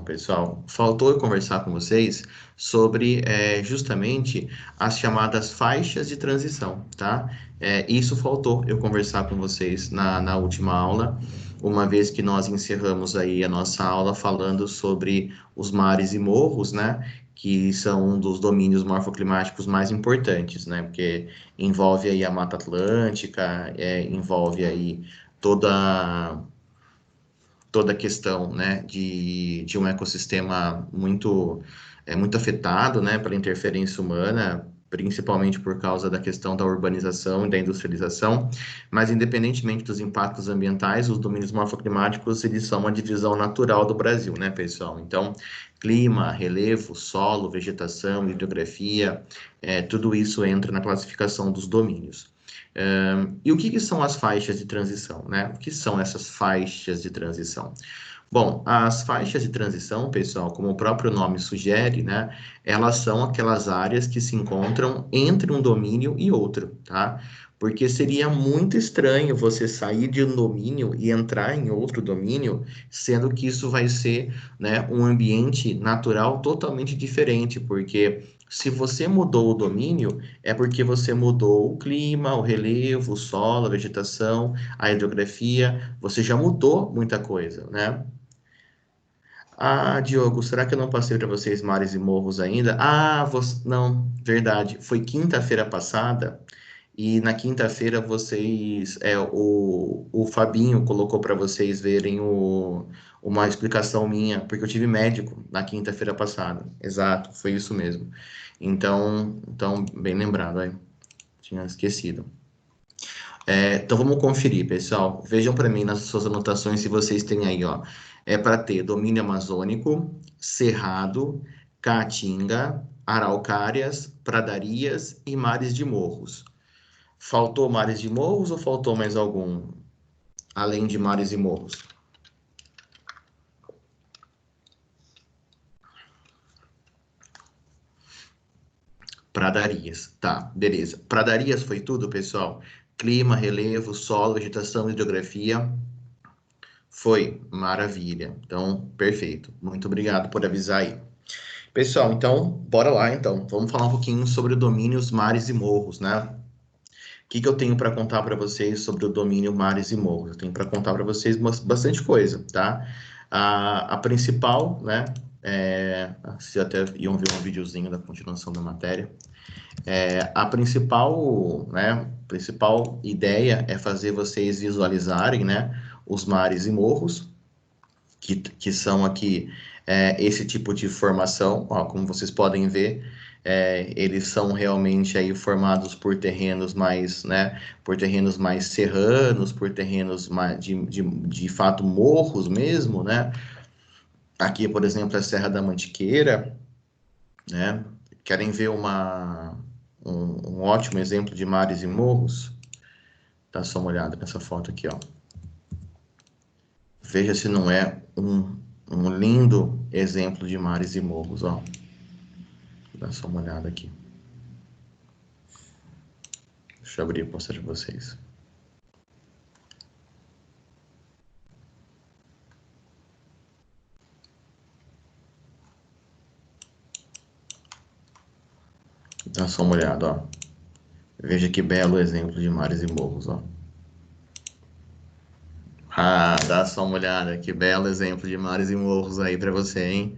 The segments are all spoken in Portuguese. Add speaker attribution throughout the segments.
Speaker 1: pessoal, faltou eu conversar com vocês sobre justamente as chamadas faixas de transição, tá? Isso faltou eu conversar com vocês na última aula, uma vez que nós encerramos aí a nossa aula falando sobre os mares e morros, né? Que são um dos domínios morfoclimáticos mais importantes, né? Porque envolve aí a Mata Atlântica, envolve aí toda a questão, né, de um ecossistema muito afetado, né, pela interferência humana, principalmente por causa da questão da urbanização e da industrialização, mas independentemente dos impactos ambientais, os domínios morfoclimáticos, eles são uma divisão natural do Brasil, né, pessoal? Então, clima, relevo, solo, vegetação, hidrografia, tudo isso entra na classificação dos domínios. E o que são as faixas de transição, né? O que são essas faixas de transição? Bom, as faixas de transição, pessoal, como o próprio nome sugere, né? Elas são aquelas áreas que se encontram entre um domínio e outro, tá? Porque seria muito estranho você sair de um domínio e entrar em outro domínio, sendo que isso vai ser, né, um ambiente natural totalmente diferente, porque se você mudou o domínio, é porque você mudou o clima, o relevo, o solo, a vegetação, a hidrografia, você já mudou muita coisa, né? Ah, Diogo, será que eu não passei para vocês mares e morros ainda? Ah, não, verdade. Foi quinta-feira passada e na quinta-feira o Fabinho colocou para vocês verem uma explicação minha, porque eu tive médico na quinta-feira passada. Exato, foi isso mesmo. Então bem lembrado, aí. Tinha esquecido. Então vamos conferir, pessoal. Vejam para mim nas suas anotações se vocês têm aí, ó. É para ter domínio amazônico, cerrado, caatinga, araucárias, pradarias e mares de morros. Faltou mares de morros ou faltou mais algum, além de mares e morros? Pradarias, tá, beleza. Pradarias foi tudo, pessoal? Clima, relevo, solo, vegetação, hidrografia. Foi, maravilha. Então, perfeito. Muito obrigado por avisar aí. Pessoal, então, bora lá então. Vamos falar um pouquinho sobre o domínio os mares e morros, né? O que eu tenho para contar para vocês sobre o domínio mares e morros? Eu tenho para contar para vocês bastante coisa, tá? A principal, né? Se até iam ver um videozinho da continuação da matéria. A principal ideia é fazer vocês visualizarem, né? Os mares e morros que são aqui esse tipo de formação, ó, como vocês podem ver, eles são realmente aí formados por terrenos mais, né, por terrenos mais serranos, por terrenos mais, de fato morros mesmo, né? Aqui, por exemplo, a Serra da Mantiqueira, né? Querem ver um ótimo exemplo de mares e morros? Dá só uma olhada nessa foto aqui, ó. Veja se não é um lindo exemplo de mares e morros, ó. Dá só uma olhada aqui. Deixa eu abrir para mostrar para vocês. Dá só uma olhada, ó. Veja que belo exemplo de mares e morros, ó. Ah, dá só uma olhada, que belo exemplo de mares e morros aí para você, hein?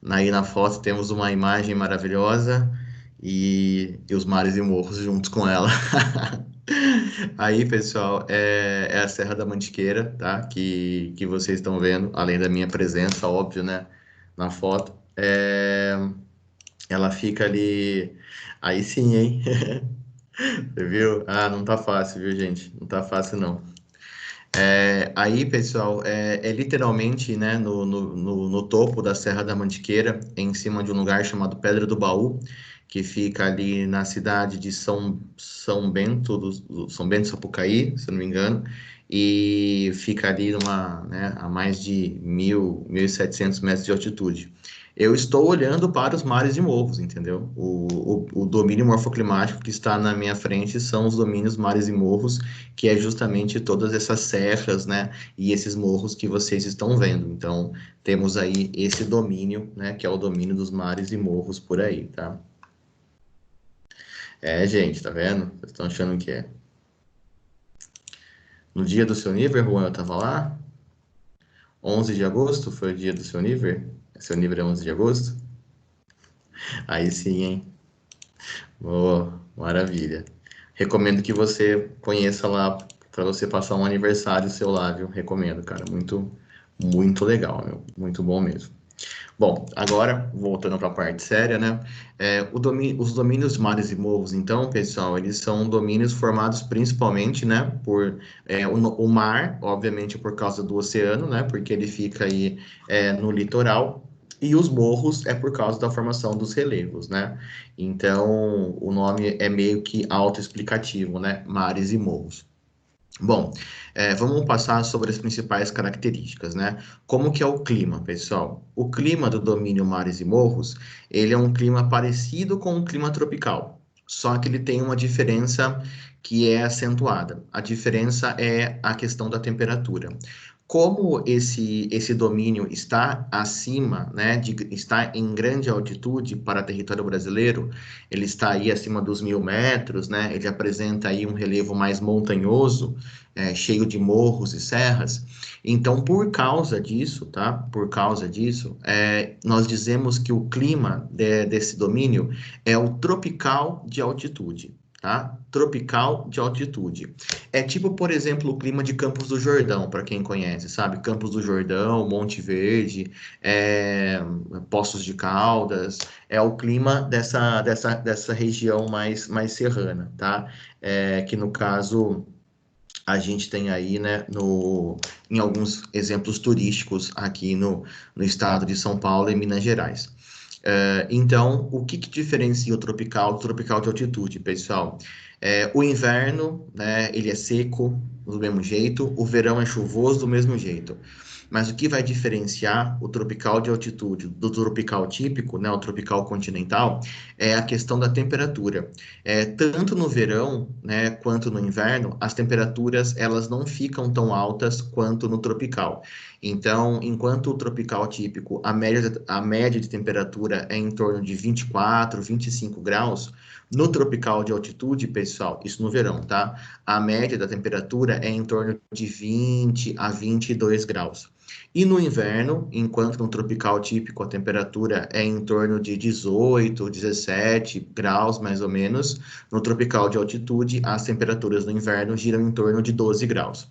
Speaker 1: Aí na foto temos uma imagem maravilhosa e os mares e morros juntos com ela. Aí, pessoal, é a Serra da Mantiqueira, tá? Que vocês estão vendo, além da minha presença, óbvio, né? Na foto. Ela fica ali. Aí sim, hein? Você viu? Ah, não tá fácil, viu, gente? Não tá fácil, não. Aí, pessoal, literalmente, né, no topo da Serra da Mantiqueira, em cima de um lugar chamado Pedra do Baú, que fica ali na cidade de São Bento do Sapucaí, se eu não me engano, e fica ali a mais de 1.700 metros de altitude. Eu estou olhando para os mares e morros, entendeu? O domínio morfoclimático que está na minha frente são os domínios mares e morros, que é justamente todas essas serras, né? E esses morros que vocês estão vendo. Então, temos aí esse domínio, né? Que é o domínio dos mares e morros por aí, tá? É, gente, tá vendo? Vocês estão achando que é? No dia do seu nível, Juan, eu tava lá? 11 de agosto foi o dia do seu nível? Seu nível é 11 de agosto? Aí sim, hein? Oh, maravilha. Recomendo que você conheça lá para você passar um aniversário seu lá, viu? Recomendo, cara. Muito, muito legal, meu. Muito bom mesmo. Bom, agora, voltando para a parte séria, né? Os domínios mares e morros, então, pessoal, eles são domínios formados principalmente, né, por o mar, obviamente por causa do oceano, né, porque ele fica aí no litoral, e os morros é por causa da formação dos relevos, né? Então, o nome é meio que autoexplicativo, né? Mares e morros. Bom, vamos passar sobre as principais características, né? Como que é o clima, pessoal? O clima do domínio mares e morros, ele é um clima parecido com o clima tropical, só que ele tem uma diferença que é acentuada. A diferença é a questão da temperatura. Como esse domínio está acima, né, está em grande altitude para território brasileiro, ele está aí acima dos 1.000 metros, né, ele apresenta aí um relevo mais montanhoso, cheio de morros e serras. Então, por causa disso, tá? Por causa disso, nós dizemos que o clima desse domínio é o tropical de altitude, tá? Tropical de altitude. É tipo, por exemplo, o clima de Campos do Jordão, para quem conhece, sabe? Campos do Jordão, Monte Verde, Poços de Caldas, é o clima dessa região mais serrana, tá? Que no caso a gente tem aí, né, em alguns exemplos turísticos aqui no estado de São Paulo e Minas Gerais. Então, o que diferencia o tropical do tropical de altitude, pessoal? O inverno, né, ele é seco do mesmo jeito, o verão é chuvoso do mesmo jeito. Mas o que vai diferenciar o tropical de altitude do tropical típico, né, o tropical continental, é a questão da temperatura. Tanto no verão, né, quanto no inverno, as temperaturas elas não ficam tão altas quanto no tropical. Então, enquanto o tropical típico, a média de temperatura é em torno de 24, 25 graus, no tropical de altitude, pessoal, isso no verão, tá? A média da temperatura é em torno de 20 a 22 graus. E no inverno, enquanto no tropical típico a temperatura é em torno de 18, 17 graus, mais ou menos, no tropical de altitude as temperaturas no inverno giram em torno de 12 graus.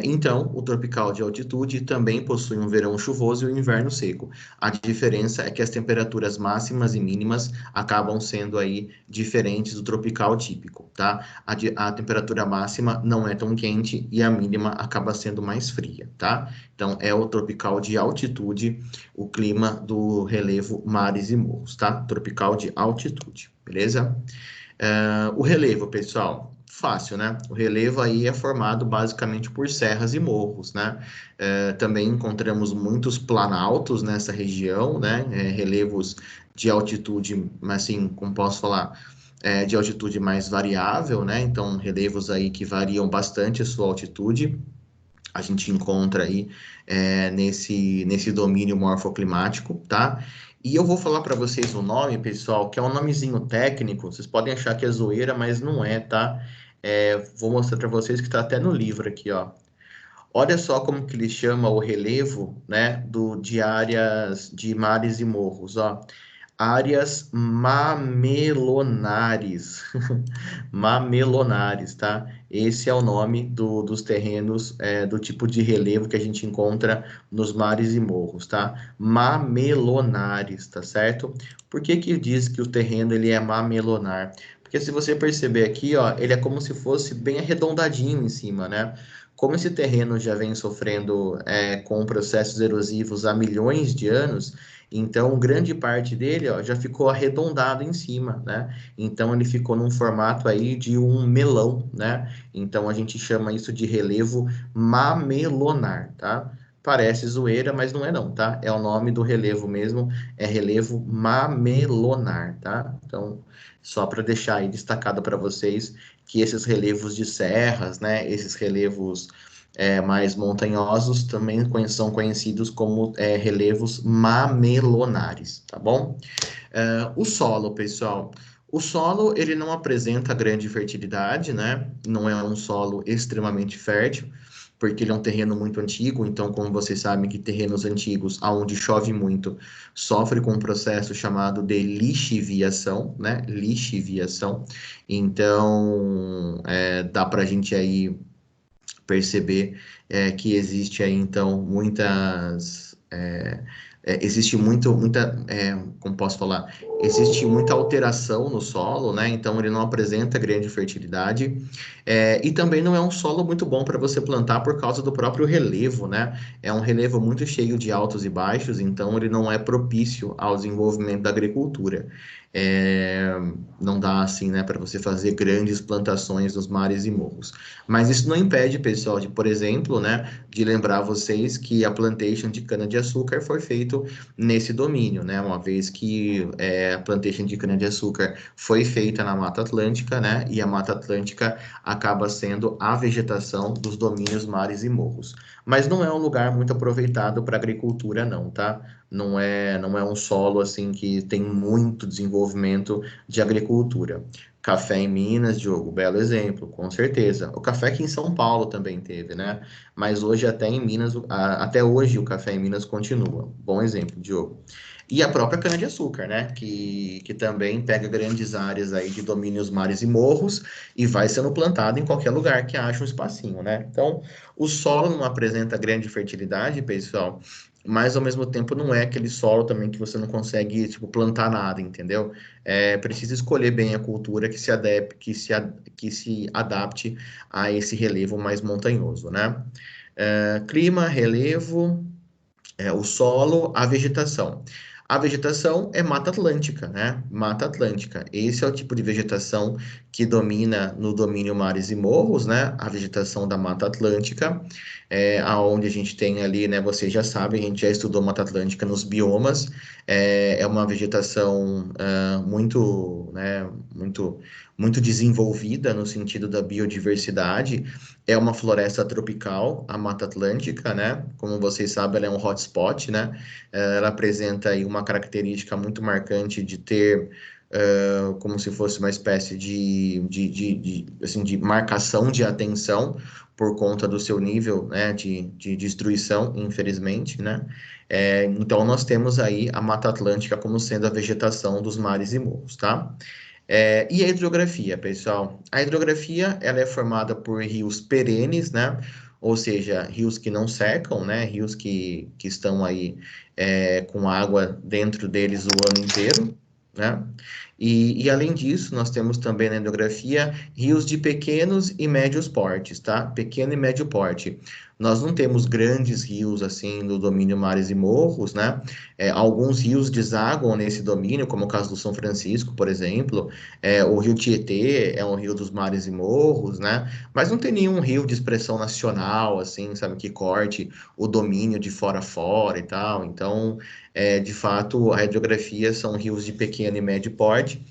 Speaker 1: Então, o tropical de altitude também possui um verão chuvoso e um inverno seco. A diferença é que as temperaturas máximas e mínimas acabam sendo aí diferentes do tropical típico, tá? A temperatura máxima não é tão quente e a mínima acaba sendo mais fria, tá? Então, é o tropical de altitude, o clima do relevo mares e morros, tá? Tropical de altitude, beleza? O relevo, pessoal, fácil, né? O relevo aí é formado basicamente por serras e morros, né? Também encontramos muitos planaltos nessa região, né? Relevos de altitude, mas assim, como posso falar, de altitude mais variável, né? Então, relevos aí que variam bastante a sua altitude. A gente encontra aí nesse domínio morfoclimático, tá? E eu vou falar para vocês o nome, pessoal, que é um nomezinho técnico. Vocês podem achar que é zoeira, mas não é, tá? Vou mostrar para vocês que está até no livro aqui, ó. Olha só como que ele chama o relevo, né, de áreas de mares e morros, ó. Áreas mamelonares. Mamelonares, tá? Esse é o nome dos terrenos, do tipo de relevo que a gente encontra nos mares e morros, tá? Mamelonares, tá certo? Por que que diz que o terreno ele é mamelonar? Porque se você perceber aqui, ó, ele é como se fosse bem arredondadinho em cima, né? Como esse terreno já vem sofrendo com processos erosivos há milhões de anos, então grande parte dele ó, já ficou arredondado em cima, né? Então ele ficou num formato aí de um melão, né? Então a gente chama isso de relevo mamelonar, tá? Parece zoeira, mas não é não, tá? É o nome do relevo mesmo, é relevo mamelonar, tá? Então, só para deixar aí destacado para vocês que esses relevos de serras, né, esses relevos mais montanhosos também são conhecidos como relevos mamelonares, tá bom? O solo, pessoal. O solo, ele não apresenta grande fertilidade, né? Não é um solo extremamente fértil, porque ele é um terreno muito antigo. Então, como vocês sabem que terrenos antigos, aonde chove muito, sofre com um processo chamado de lixiviação, né? Lixiviação. Então, dá para a gente aí perceber que existe aí, então, existe como posso falar, existe muita alteração no solo, né? Então ele não apresenta grande fertilidade, e também não é um solo muito bom para você plantar por causa do próprio relevo, né? É um relevo muito cheio de altos e baixos, então ele não é propício ao desenvolvimento da agricultura. É, não dá assim, né, para você fazer grandes plantações nos mares e morros. Mas isso não impede, pessoal, de, por exemplo, né, de lembrar vocês que a plantation de cana-de-açúcar foi feito nesse domínio, né, uma vez que a plantation de cana-de-açúcar foi feita na Mata Atlântica, né, e a Mata Atlântica acaba sendo a vegetação dos domínios mares e morros. Mas não é um lugar muito aproveitado para agricultura, não, tá? Não é um solo assim que tem muito desenvolvimento de agricultura. Café em Minas, Diogo, belo exemplo, com certeza. O café aqui em São Paulo também teve, né? Mas hoje até em Minas, até hoje o café em Minas continua. Bom exemplo, Diogo. E a própria cana-de-açúcar, né? Que também pega grandes áreas aí de domínios mares e morros e vai sendo plantado em qualquer lugar que acha um espacinho, né? Então, o solo não apresenta grande fertilidade, pessoal, mas ao mesmo tempo não é aquele solo também que você não consegue, tipo, plantar nada, entendeu? Precisa escolher bem a cultura que se adapte a esse relevo mais montanhoso, né? Clima, relevo, o solo, a vegetação. A vegetação é Mata Atlântica, né? Mata Atlântica. Esse é o tipo de vegetação que domina no domínio mares e morros, né? A vegetação da Mata Atlântica, aonde a gente tem ali, né? Vocês já sabem, a gente já estudou Mata Atlântica nos biomas. É uma vegetação muito, né? Muito desenvolvida no sentido da biodiversidade. É uma floresta tropical, a Mata Atlântica, né? Como vocês sabem, ela é um hotspot, né? Ela apresenta aí uma característica muito marcante de ter como se fosse uma espécie assim, de marcação de atenção por conta do seu nível, né, de destruição, infelizmente, né? Então, nós temos aí a Mata Atlântica como sendo a vegetação dos mares e morros, tá? E a hidrografia, pessoal? A hidrografia, ela é formada por rios perenes, né? Ou seja, rios que não secam, né? Rios que estão aí com água dentro deles o ano inteiro, né? E além disso, nós temos também na hidrografia rios de pequenos e médios portes, tá? Pequeno e médio porte. Nós não temos grandes rios assim no domínio mares e morros, né? Alguns rios desaguam nesse domínio, como o caso do São Francisco, por exemplo. O rio Tietê é um rio dos mares e morros, né? Mas não tem nenhum rio de expressão nacional, assim, sabe, que corte o domínio de fora a fora e tal. Então, de fato, a hidrografia são rios de pequeno e médio porte,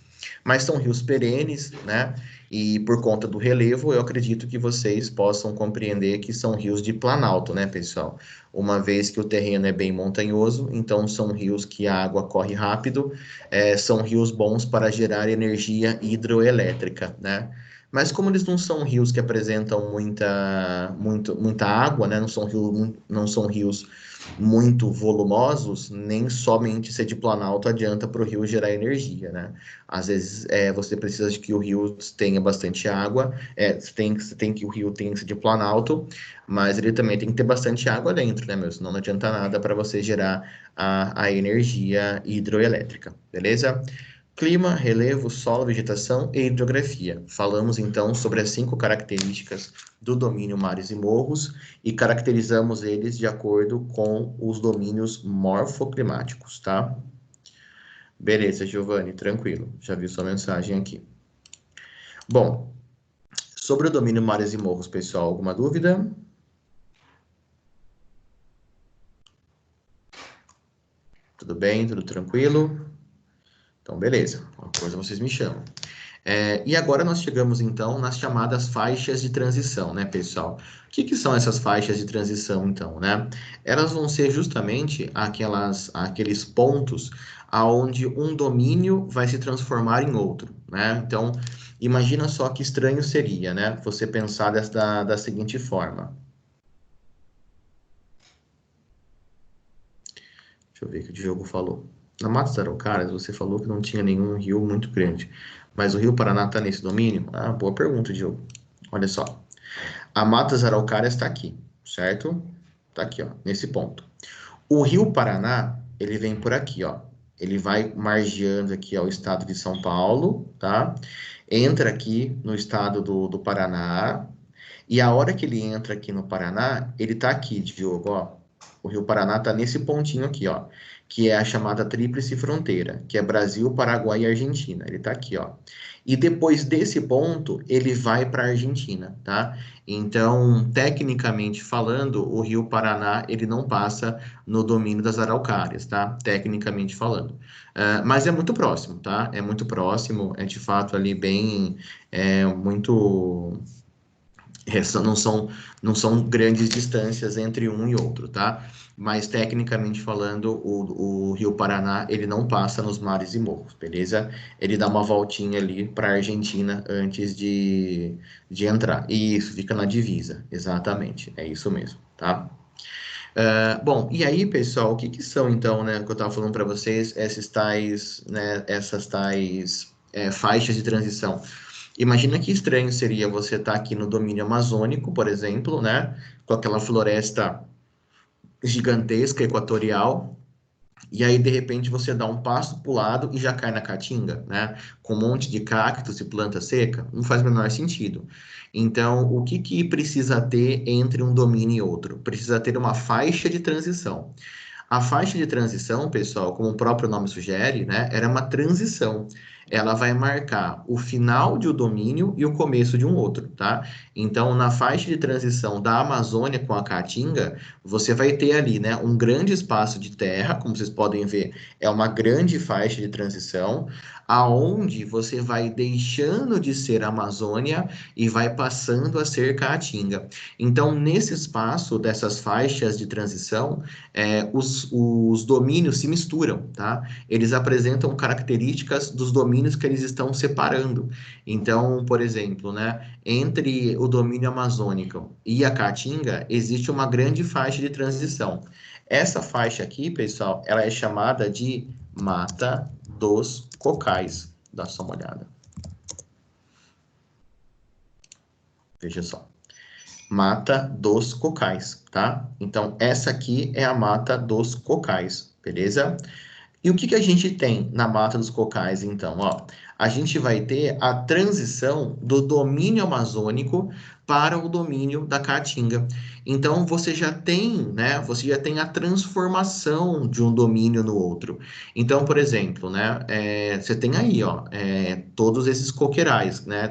Speaker 1: mas são rios perenes, né? E por conta do relevo, eu acredito que vocês possam compreender que são rios de planalto, né, pessoal? Uma vez que o terreno é bem montanhoso, então são rios que a água corre rápido, são rios bons para gerar energia hidroelétrica, né? Mas como eles não são rios que apresentam muita água, né? Não são rios muito volumosos, nem somente ser de planalto adianta para o rio gerar energia, né? Às vezes você precisa de que o rio tenha bastante água, tem que o rio tenha que ser de planalto, mas ele também tem que ter bastante água dentro, né, meu? Senão não adianta nada para você gerar a energia hidroelétrica, beleza? Clima, relevo, solo, vegetação e hidrografia. Falamos então sobre as 5 características do domínio mares e morros e caracterizamos eles de acordo com os domínios morfoclimáticos, tá? Beleza, Giovanni, tranquilo. Já vi sua mensagem aqui. Bom, sobre o domínio mares e morros, pessoal, alguma dúvida? Tudo bem? Tudo tranquilo? Então, beleza. Qualquer coisa vocês me chamam. E agora nós chegamos, então, nas chamadas faixas de transição, né, pessoal? O que que são essas faixas de transição, então, né? Elas vão ser justamente aqueles pontos aonde um domínio vai se transformar em outro, né? Então, imagina só que estranho seria, né? Você pensar da seguinte forma. Deixa eu ver o que o Diogo falou. Na Mata das Araucárias, você falou que não tinha nenhum rio muito grande, mas o Rio Paraná está nesse domínio? Ah, boa pergunta, Diogo. Olha só. A Mata das Araucárias está aqui, certo? Está aqui, ó, nesse ponto. O Rio Paraná, ele vem por aqui, ó. Ele vai margeando aqui, ó, o estado de São Paulo, tá? Entra aqui no estado do Paraná. E a hora que ele entra aqui no Paraná, ele tá aqui, Diogo, ó. O Rio Paraná tá nesse pontinho aqui, ó, que é a chamada Tríplice Fronteira, que é Brasil, Paraguai e Argentina. Ele tá aqui, ó. E depois desse ponto, ele vai para a Argentina, tá? Então, tecnicamente falando, o Rio Paraná, ele não passa no domínio das Araucárias, tá? Tecnicamente falando. Mas é muito próximo, tá? É muito próximo, é de fato ali bem, muito não são grandes distâncias entre um e outro, tá? Mas tecnicamente falando, o Rio Paraná ele não passa nos mares e morros, beleza? Ele dá uma voltinha ali para a Argentina antes de entrar. E isso fica na divisa, exatamente, é isso mesmo, tá? Bom, e aí, pessoal, o que que são então, né, que eu estava falando para vocês, essas tais faixas de transição? Imagina que estranho seria você estar aqui no domínio amazônico, por exemplo, né? Com aquela floresta gigantesca, equatorial, e aí de repente você dá um passo para o lado e já cai na caatinga, né? Com um monte de cactos e planta seca, não faz o menor sentido. Então, o que que precisa ter entre um domínio e outro? Precisa ter uma faixa de transição. A faixa de transição, pessoal, como o próprio nome sugere, né, era uma transição. Ela vai marcar o final de um domínio e o começo de um outro, tá? Então, na faixa de transição da Amazônia com a Caatinga, você vai ter ali, né, um grande espaço de terra, como vocês podem ver, é uma grande faixa de transição, aonde você vai deixando de ser Amazônia e vai passando a ser Caatinga. Então, nesse espaço dessas faixas de transição, os domínios se misturam, tá? Eles apresentam características dos domínios que eles estão separando. Então, por exemplo, né, entre o domínio amazônico e a Caatinga, existe uma grande faixa de transição. Essa faixa aqui, pessoal, ela é chamada de Mata dos Cocais. Dá só uma olhada. Veja só. Mata dos Cocais, tá? Então, essa aqui é a Mata dos Cocais, beleza? E o que que a gente tem na Mata dos Cocais, então? Ó, a gente vai ter a transição do domínio amazônico para o domínio da Caatinga. Então, você já tem, né? Você já tem a transformação de um domínio no outro. Então, por exemplo, né? Você tem aí, ó, todos esses coqueirais, né?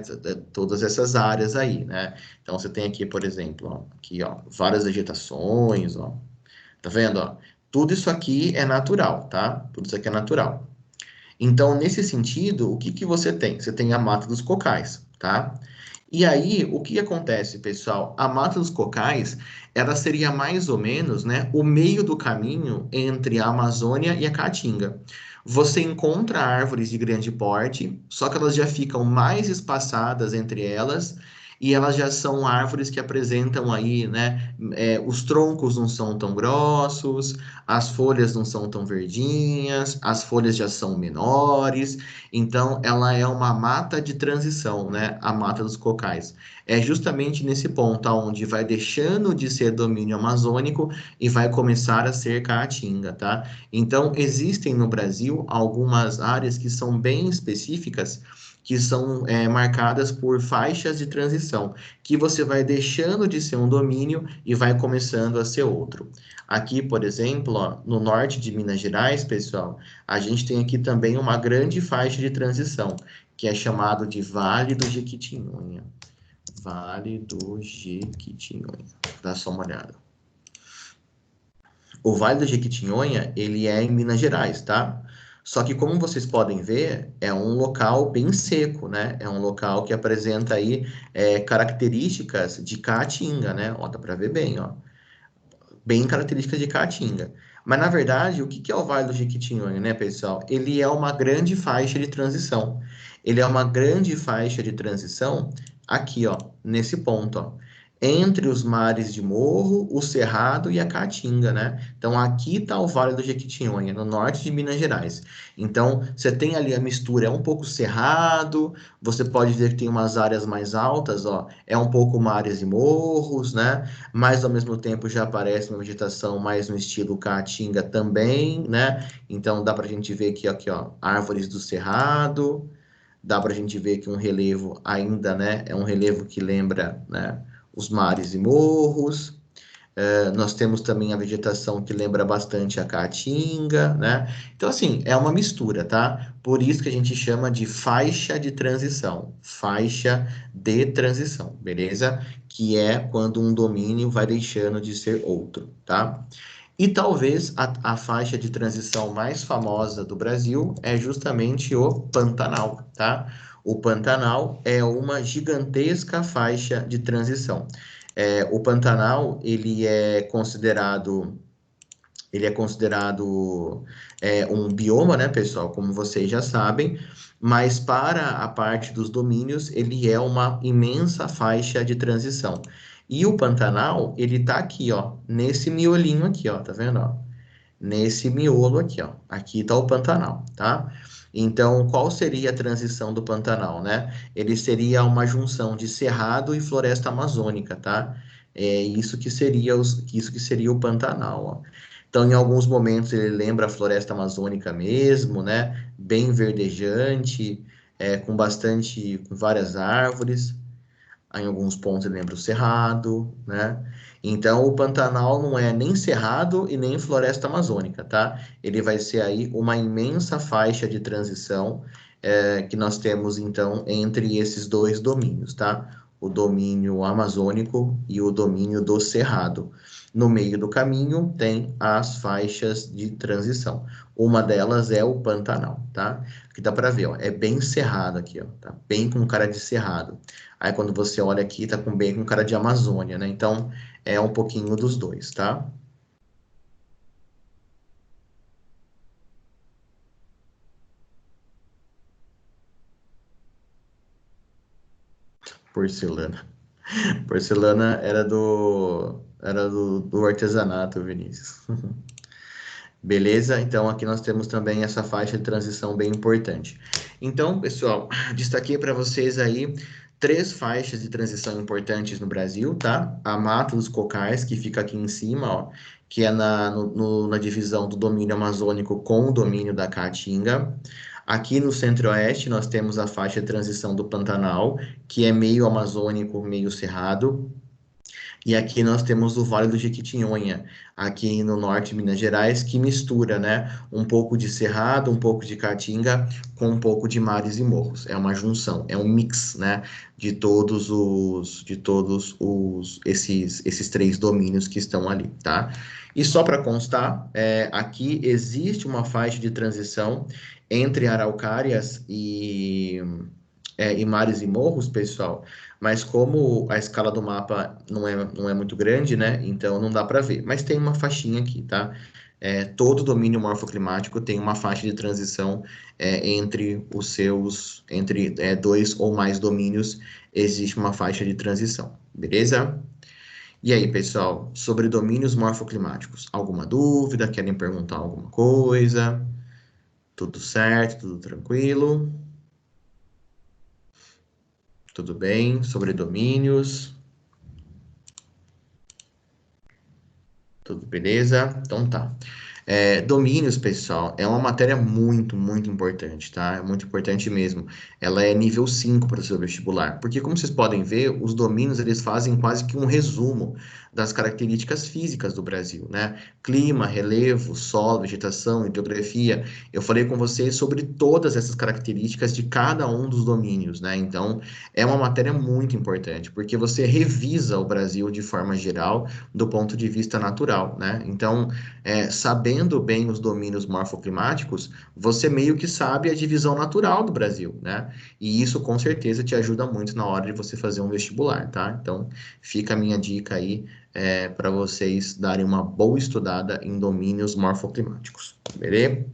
Speaker 1: Todas essas áreas aí, né? Então, você tem aqui, por exemplo, ó, aqui, ó, várias vegetações, ó. Tá vendo, ó? Tudo isso aqui é natural, tá? Tudo isso aqui é natural. Então, nesse sentido, o que que você tem? Você tem a mata dos cocais, tá? E aí, o que acontece, pessoal? A mata dos cocais, ela seria mais ou menos, né, o meio do caminho entre a Amazônia e a Caatinga. Você encontra árvores de grande porte, só que elas já ficam mais espaçadas entre elas, e elas já são árvores que apresentam aí, né, os troncos não são tão grossos, as folhas não são tão verdinhas, as folhas já são menores, então, ela é uma mata de transição, né? A mata dos cocais. É justamente nesse ponto onde vai deixando de ser domínio amazônico e vai começar a ser caatinga, tá? Então, existem no Brasil algumas áreas que são bem específicas, que são marcadas por faixas de transição, que você vai deixando de ser um domínio e vai começando a ser outro. Aqui, por exemplo, ó, no norte de Minas Gerais, pessoal, a gente tem aqui também uma grande faixa de transição, que é chamado de Vale do Jequitinhonha. Vale do Jequitinhonha. Dá só uma olhada. O Vale do Jequitinhonha, ele é em Minas Gerais, tá? Só que como vocês podem ver, é um local bem seco, né? É um local que apresenta aí características de caatinga, né? Ó, dá para ver bem, ó, bem características de caatinga. Mas na verdade, o que que é o Vale do Jequitinhonha, né, pessoal? Ele é uma grande faixa de transição. Ele é uma grande faixa de transição aqui, ó, nesse ponto, ó, entre os mares de Morro, o Cerrado e a Caatinga, né? Então aqui está o Vale do Jequitinhonha, no norte de Minas Gerais. Então você tem ali a mistura, é um pouco cerrado, você pode ver que tem umas áreas mais altas, ó, é um pouco mares e morros, né? Mas ao mesmo tempo já aparece uma vegetação mais no estilo caatinga também, né? Então dá para a gente ver aqui, ó, árvores do cerrado, dá para a gente ver que um relevo ainda, né? É um relevo que lembra, né? Os mares e morros. Nós temos também a vegetação que lembra bastante a caatinga, né? Então, assim, é uma mistura, tá? Por isso que a gente chama de faixa de transição, beleza? Que é quando um domínio vai deixando de ser outro, tá? E talvez a faixa de transição mais famosa do Brasil é justamente o Pantanal, tá? O Pantanal é uma gigantesca faixa de transição. O Pantanal, ele é considerado um bioma, né, pessoal? Como vocês já sabem, mas para a parte dos domínios, ele é uma imensa faixa de transição. E o Pantanal, ele tá aqui, ó, nesse miolinho aqui, ó, tá vendo, ó? Nesse miolo aqui, ó. Aqui tá o Pantanal, tá? Então, qual seria a transição do Pantanal, né? Ele seria uma junção de cerrado e floresta amazônica, tá? É isso que seria o Pantanal, ó. Então, em alguns momentos ele lembra a floresta amazônica mesmo, né? Bem verdejante, com várias árvores. Em alguns pontos ele lembra o Cerrado, né? Então, o Pantanal não é nem Cerrado e nem Floresta Amazônica, tá? Ele vai ser aí uma imensa faixa de transição que nós temos, então, entre esses dois domínios, tá? O domínio amazônico e o domínio do Cerrado. No meio do caminho tem as faixas de transição. Uma delas é o Pantanal, tá? Aqui dá para ver, ó, é bem cerrado aqui, ó, tá? Bem com cara de cerrado. Aí quando você olha aqui, tá bem com cara de Amazônia, né? Então é um pouquinho dos dois, tá? Porcelana. Porcelana era do artesanato, Vinícius. Beleza? Então aqui nós temos também essa faixa de transição bem importante. Então, pessoal, destaquei para vocês aí três faixas de transição importantes no Brasil, tá? A Mata dos Cocais, que fica aqui em cima, ó, que é na divisão do domínio amazônico com o domínio da Caatinga. Aqui no Centro-Oeste nós temos a faixa de transição do Pantanal, que é meio amazônico, meio cerrado. E aqui nós temos o Vale do Jequitinhonha, aqui no norte de Minas Gerais, que mistura, né, um pouco de cerrado, um pouco de caatinga, com um pouco de mares e morros. É uma junção, é um mix, né, de todos esses três domínios que estão ali, tá? E só para constar, aqui existe uma faixa de transição entre araucárias e mares e morros, pessoal, mas como a escala do mapa não é muito grande, né? Então não dá para ver. Mas tem uma faixinha aqui, tá? Todo domínio morfoclimático tem uma faixa de transição entre dois ou mais domínios, existe uma faixa de transição, beleza? E aí, pessoal, sobre domínios morfoclimáticos, alguma dúvida? Querem perguntar alguma coisa? Tudo certo? Tudo tranquilo? Tudo bem? Sobre domínios? Tudo beleza? Então tá. Domínios, pessoal, é uma matéria muito, muito importante, tá? É muito importante mesmo. Ela é nível 5 para o seu vestibular, porque como vocês podem ver, os domínios eles fazem quase que um resumo das características físicas do Brasil, né? Clima, relevo, solo, vegetação, hidrografia. Eu falei com você sobre todas essas características de cada um dos domínios, né? Então, é uma matéria muito importante, porque você revisa o Brasil de forma geral, do ponto de vista natural, né? Então, sabendo bem os domínios morfoclimáticos, você meio que sabe a divisão natural do Brasil, né? E isso com certeza te ajuda muito na hora de você fazer um vestibular, tá? Então, fica a minha dica aí para vocês darem uma boa estudada em domínios morfoclimáticos, beleza?